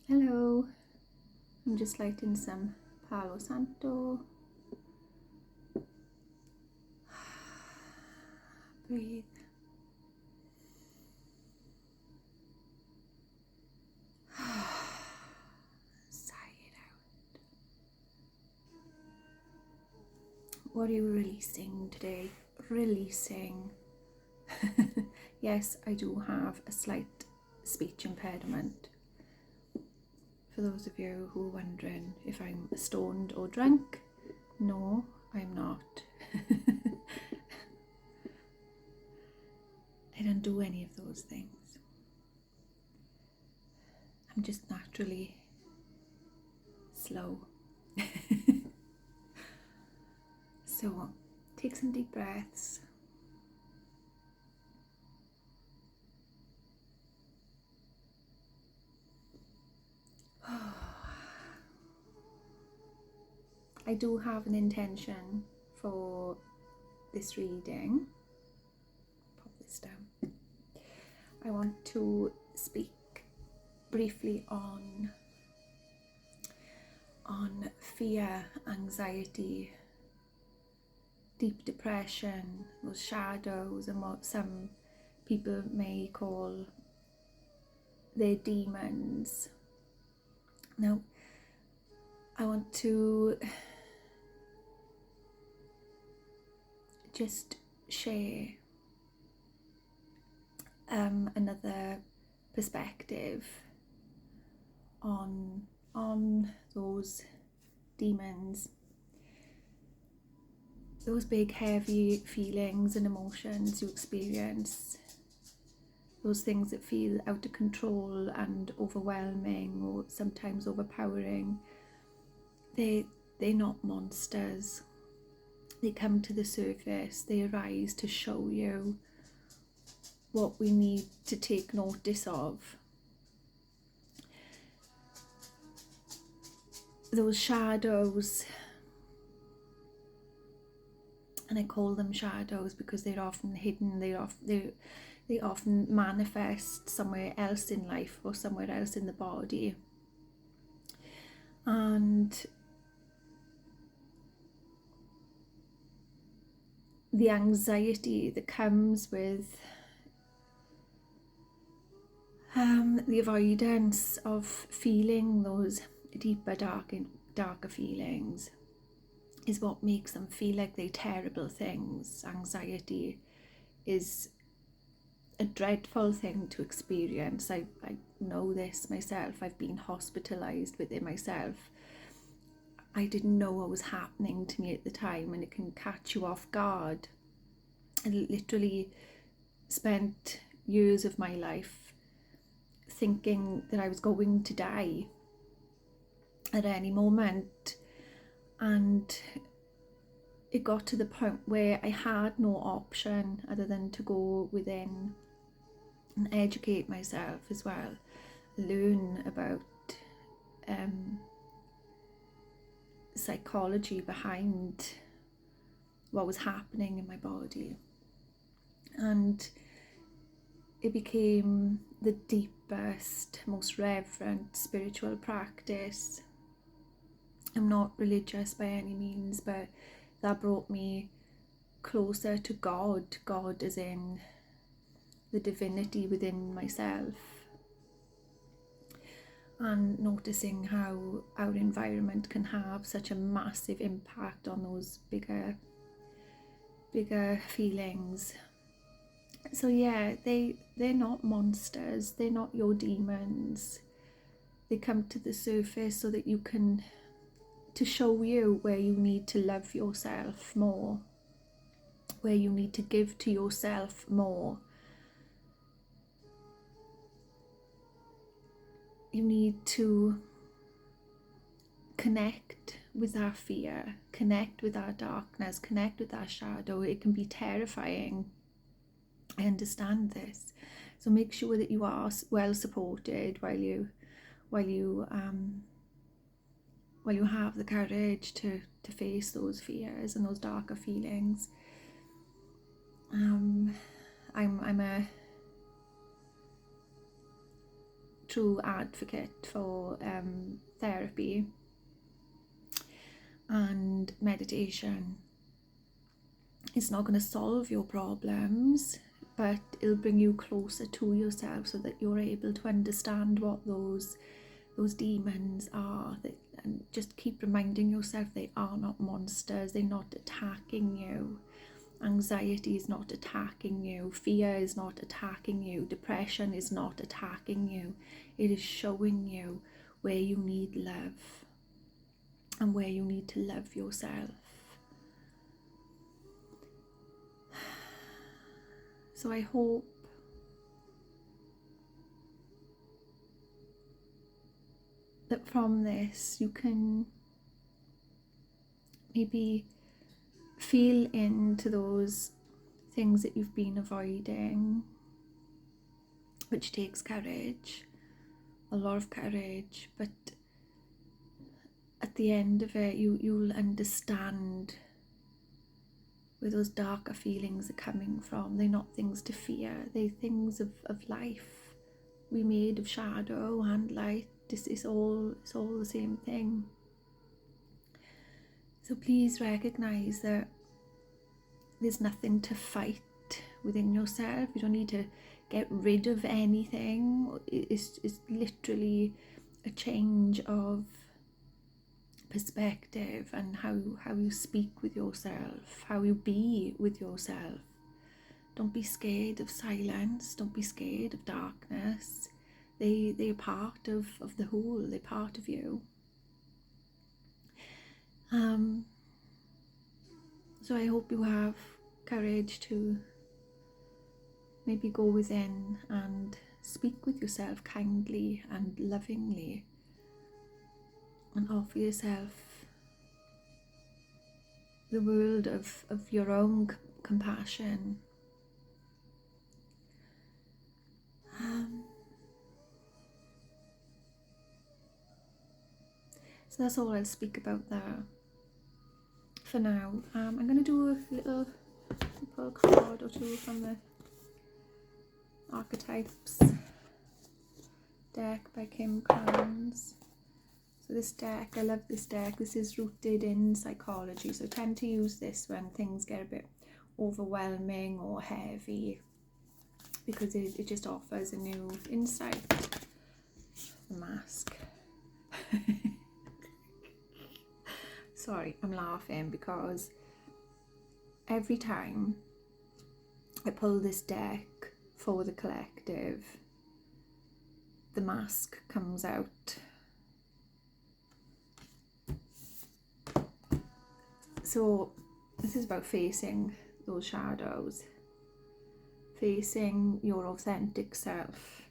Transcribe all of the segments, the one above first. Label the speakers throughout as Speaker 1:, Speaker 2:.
Speaker 1: Hello, I'm just lighting some Palo Santo. Breathe. Sigh it out. What are you releasing today? Releasing. Yes, I do have a slight speech impediment. For those of you who are wondering if I'm stoned or drunk, no, I'm not. I don't do any of those things. I'm just naturally slow. So take some deep breaths. I do have an intention for this reading. Pop this down. I want to speak briefly on fear, anxiety, deep depression, those shadows, and what some people may call their demons. Now, I want to just share another perspective on those demons, those big heavy feelings and emotions you experience, those things that feel out of control and overwhelming or sometimes overpowering. They're not monsters. They come to the surface, they arise to show you what we need to take notice of. Those shadows, and I call them shadows because they're often hidden, they often manifest somewhere else in life or somewhere else in the body. And the anxiety that comes with the avoidance of feeling those deeper, darker feelings is what makes them feel like they're terrible things. Anxiety is a dreadful thing to experience. I know this myself. I've been hospitalized with it myself. I didn't know what was happening to me at the time, and it can catch you off guard. I literally spent years of my life thinking that I was going to die at any moment, and it got to the point where I had no option other than to go within and educate myself as well, learn about psychology behind what was happening in my body. And it became the deepest, most reverent spiritual practice. I'm not religious by any means, but that brought me closer to God. God as in the divinity within myself. And noticing how our environment can have such a massive impact on those bigger feelings. So yeah, they're not monsters, they're not your demons. They come to the surface so that you can, to show you where you need to love yourself more, where you need to give to yourself more. You need to connect with our fear, connect with our darkness, connect with our shadow. It can be terrifying. I understand this. So make sure that you are well supported while you have the courage to face those fears and those darker feelings. I'm a true advocate for therapy and meditation. It's not going to solve your problems, but it'll bring you closer to yourself so that you're able to understand what those demons are. And just keep reminding yourself they are not monsters, they're not attacking you. Anxiety is not attacking you, fear is not attacking you, depression is not attacking you. It is showing you where you need love and where you need to love yourself. So I hope that from this you can maybe feel into those things that you've been avoiding, which takes courage, a lot of courage, but at the end of it you'll understand where those darker feelings are coming from. They're not things to fear, they're things of life. We're made of shadow and light. It's all the same thing. So please recognize that there's nothing to fight within yourself. You don't need to get rid of anything. It's literally a change of perspective and how you speak with yourself, how you be with yourself. Don't be scared of silence, don't be scared of darkness. They're part of the whole, they're part of you. So I hope you have courage to maybe go within and speak with yourself kindly and lovingly, and offer yourself the world of your own compassion. So that's all I'll speak about there for now. I'm going to do a little pull card or two from the Archetypes deck by Kim Carnes. So this deck, I love this deck. This is rooted in psychology, so I tend to use this when things get a bit overwhelming or heavy, because it just offers a new insight. The mask. Sorry, I'm laughing because every time I pull this deck for the collective, the mask comes out. So this is about facing those shadows, facing your authentic self.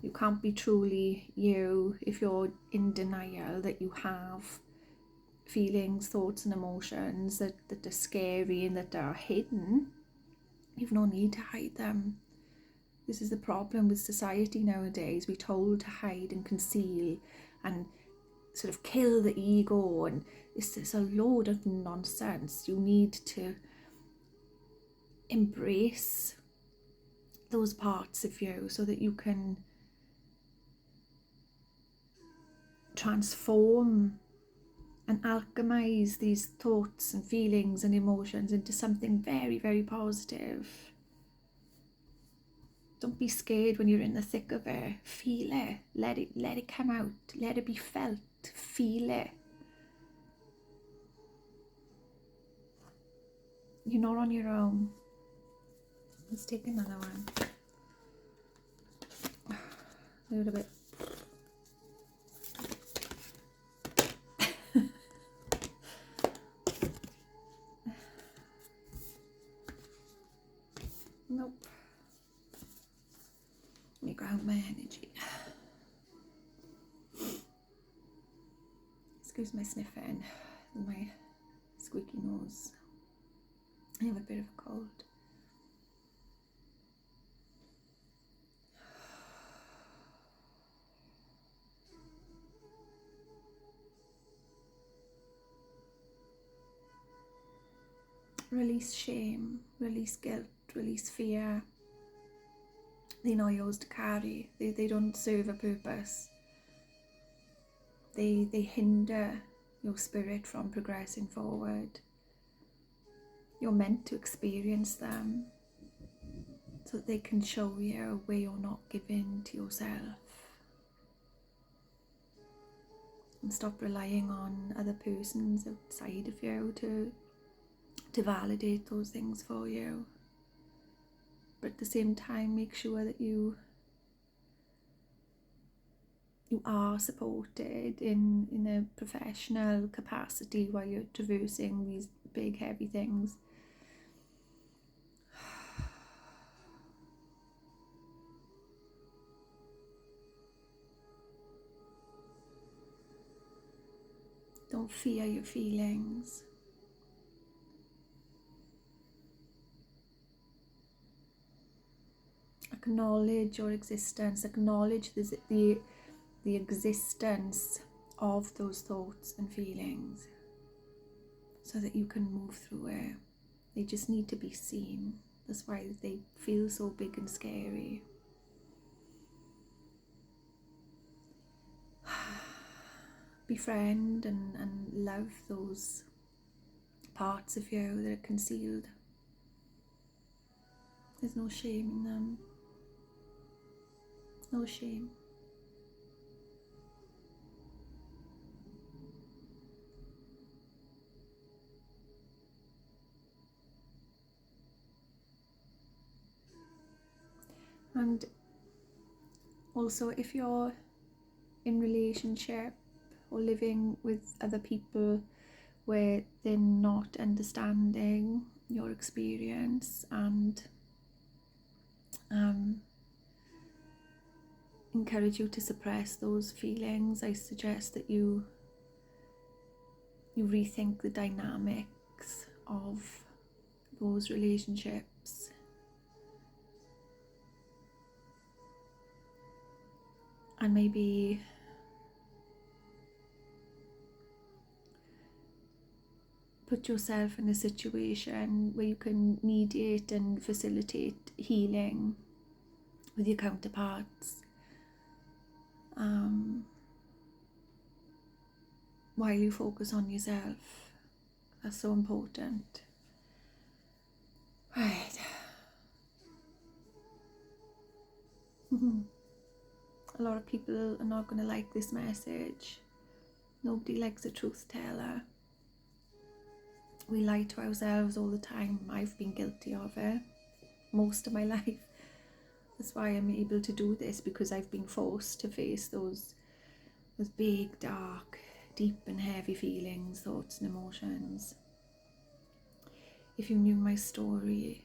Speaker 1: You can't be truly you if you're in denial that you have feelings, thoughts and emotions that are scary and that are hidden. You've no need to hide them. This is the problem with society nowadays. We're told to hide and conceal and sort of kill the ego, and it's a load of nonsense. You need to embrace those parts of you so that you can transform and alchemize these thoughts and feelings and emotions into something very, very positive. Don't be scared when you're in the thick of it. Feel it. Let it come out. Let it be felt. Feel it. You're not on your own. Let's take another one. A little bit. Nope. Let me ground my energy. Excuse my sniffing and my squeaky nose. I have a bit of a cold. Release shame, release guilt, release fear, They're not yours to carry. They don't serve a purpose. They hinder your spirit from progressing forward. You're meant to experience them so that they can show you where you're not giving to yourself. And stop relying on other persons outside of you to validate those things for you. But at the same time, make sure that you are supported in a professional capacity while you're traversing these big heavy things. Don't fear your feelings. Acknowledge your existence. Acknowledge the existence of those thoughts and feelings so that you can move through it. They just need to be seen. That's why they feel so big and scary. Befriend and love those parts of you that are concealed. There's no shame in them. No shame. And also, if you're in relationship or living with other people where they're not understanding your experience and encourage you to suppress those feelings, I suggest that you rethink the dynamics of those relationships. And maybe put yourself in a situation where you can mediate and facilitate healing with your counterparts, while you focus on yourself. That's so important. Right. A lot of people are not going to like this message. Nobody likes a truth teller. We lie to ourselves all the time. I've been guilty of it most of my life. That's why I'm able to do this, because I've been forced to face those big, dark, deep and heavy feelings, thoughts and emotions. If you knew my story,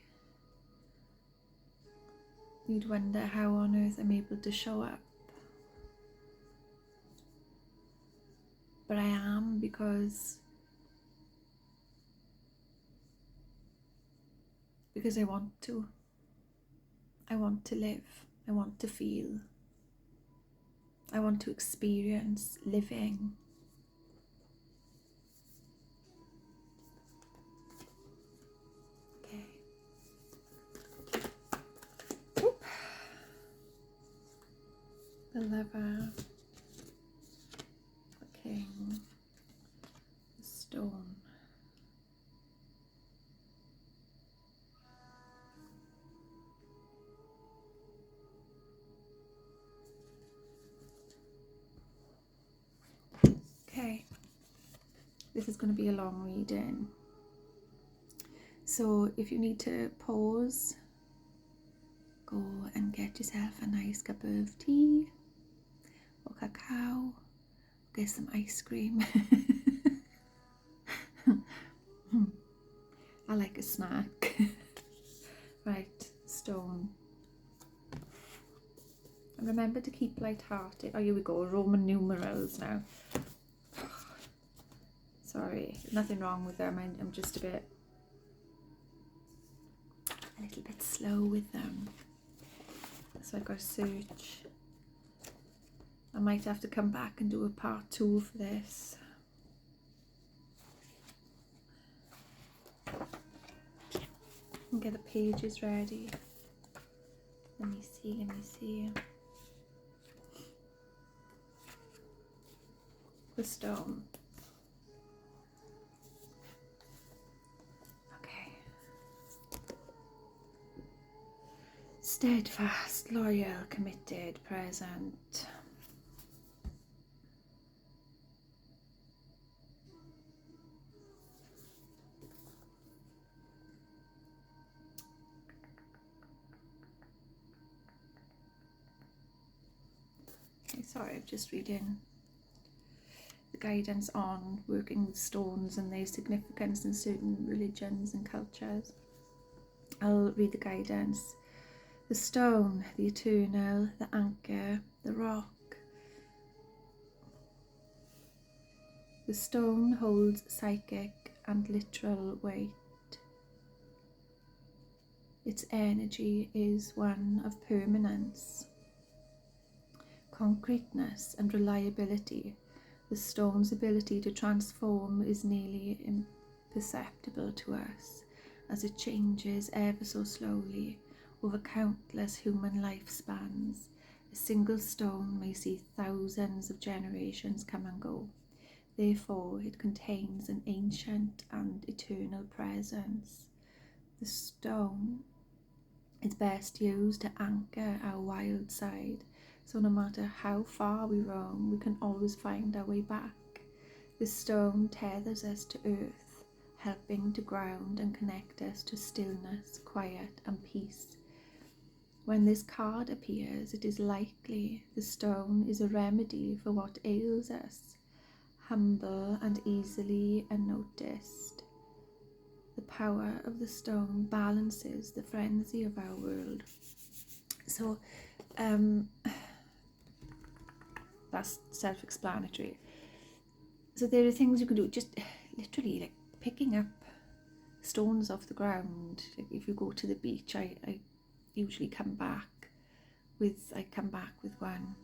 Speaker 1: you'd wonder how on earth I'm able to show up. But I am, because I want to. I want to live. I want to feel. I want to experience living. Okay. Oop. The Lover, the King, the Stone. Okay, this is going to be a long reading, so if you need to pause, go and get yourself a nice cup of tea or cacao, get some ice cream. I like a snack. Right, Stone. And remember to keep light-hearted. Oh, here we go, Roman numerals now. Sorry, nothing wrong with them. I'm just a little bit slow with them. So I got to search. I might have to come back and do a part 2 for this. And get the pages ready. Let me see. The stone. Okay. Steadfast, loyal, committed, present. Okay, sorry, I'm just reading the guidance on working with stones and their significance in certain religions and cultures. I'll read the guidance. The stone, the eternal, the anchor, the rock. The stone holds psychic and literal weight. Its energy is one of permanence, concreteness and reliability. The stone's ability to transform is nearly imperceptible to us, as it changes ever so slowly over countless human lifespans. A single stone may see thousands of generations come and go. Therefore, it contains an ancient and eternal presence. The stone is best used to anchor our wild side, so no matter how far we roam, we can always find our way back. The stone tethers us to earth, helping to ground and connect us to stillness, quiet and peace. When this card appears, it is likely the stone is a remedy for what ails us, humble and easily unnoticed. The power of the stone balances the frenzy of our world. So that's self-explanatory. So there are things you can do, just literally like picking up stones off the ground. Like if you go to the beach, I usually come back with one,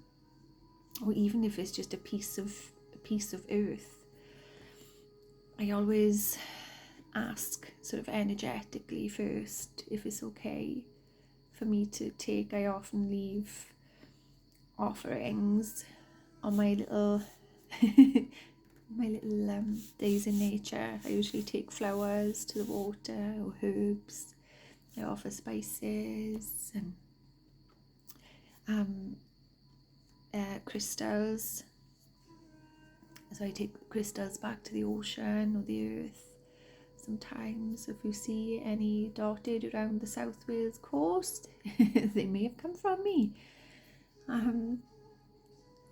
Speaker 1: or even if it's just a piece of earth. I always ask sort of energetically first if it's okay for me to take. I often leave offerings on my little days in nature. I usually take flowers to the water or herbs. I offer spices and crystals. So I take crystals back to the ocean or the earth. Sometimes if you see any dotted around the South Wales coast, they may have come from me.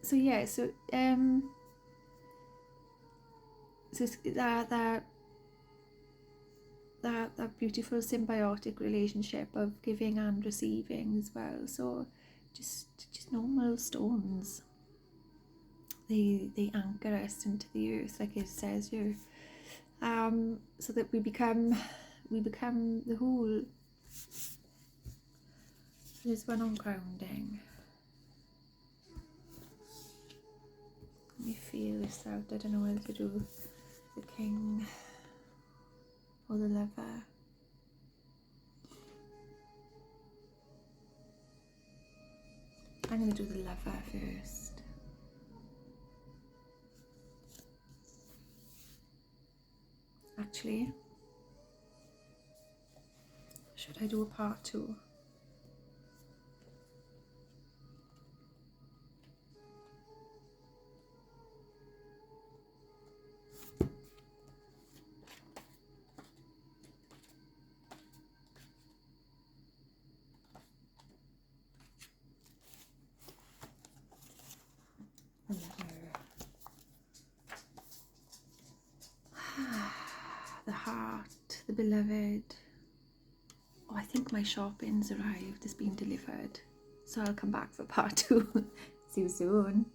Speaker 1: So that beautiful symbiotic relationship of giving and receiving as well. So just normal stones, they anchor us into the earth, like it says here, so that we become the whole. There's one on grounding. Let me feel this out. I don't know whether to do the king or the lover. I'm going to do the lover first. Actually, should I do a part 2? The heart, the beloved. Oh, I think my shopping's arrived, it's been delivered. So I'll come back for part 2. See you soon.